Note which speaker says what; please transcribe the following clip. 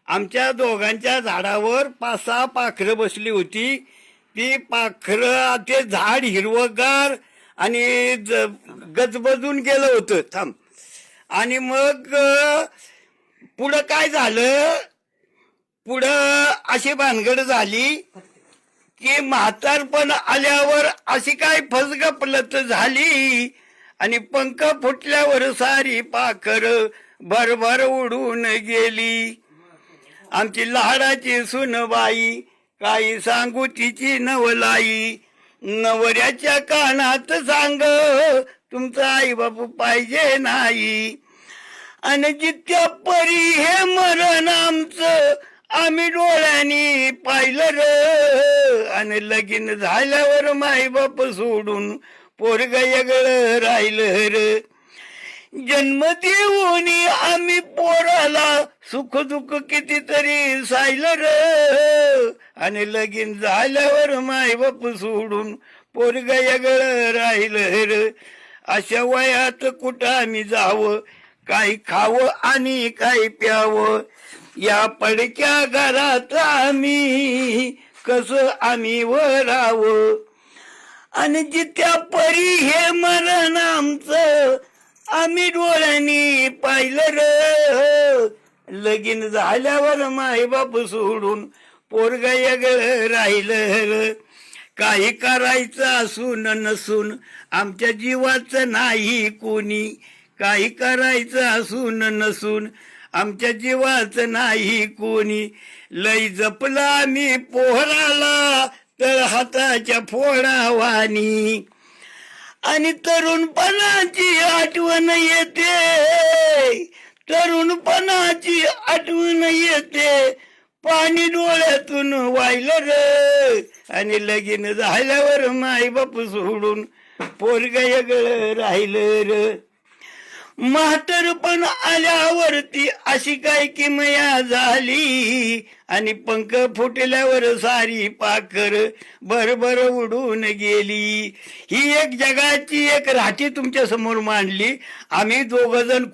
Speaker 1: आमच्या दोघांच्या झाडावर 5-6 पाखरं बसली होती. ती पाखरं ते झाड हिरवगार आणि गजबजून गेलं होतं. थांब. आणि मग पुढं काय झालं, पुढं अशी भानगड झाली की म्हातारपण आल्यावर अशी काय फसगपलत झाली आणि पंख फुटल्यावर सारी पाखर भरभर उडून गेली. आमची लाडाची सुनबाई काही सांगू तिची नवलाई, नवऱ्याच्या कानात सांग तुमचा आई बापू पाहिजे नाही. आणि जित्या परी हे मरण आमचं आम्ही डोळ्यांनी पाहिलं र. आणि लगीन झाल्यावर माई बाप सोडून पोरग वेगळं राहिलं र. जन्म देऊन आम्ही पोराला सुख दुःख कितीतरी सायलं र. आणि लगीन झाल्यावर माय बाप सोडून पोरग वेगळं राहिलं र. अशा वयात कुठं आम्ही जावं, काही खावं आणि काही प्यावं, या पडक्या घरात आम्ही कसं आम्ही वरावं. आणि जित्या परी हे मरण आमचं आम्ही डोळ्यांनी पाहिलं र. लगीन झाल्यावर माय बाप सोडून पोरग वेगळं राहिलं र. काही करायचं असून नसून आमच्या जीवाचं नाही कोणी, काही करायचं असून नसून आमच्या जीवाचं नाही कोणी. लई जपला आम्ही पोहराला तर हाताच्या फोडावानी. आणि तरुणपणाची आठवण येते, तरुणपणाची आठवण येते, पाणी डोळ्यातून वाहिलं र. आणि लगीन झाल्यावर माय बाप सोडून पोरग वेगळं राहिलं र. म्हातारपण आल्यावरती अशी काय किमया झाली आणि पंख फुटल्यावर सारी पाखर भरभर उडून गेली. ही एक जगाची एक राठी तुमच्या समोर मांडली. आम्ही दोघ जण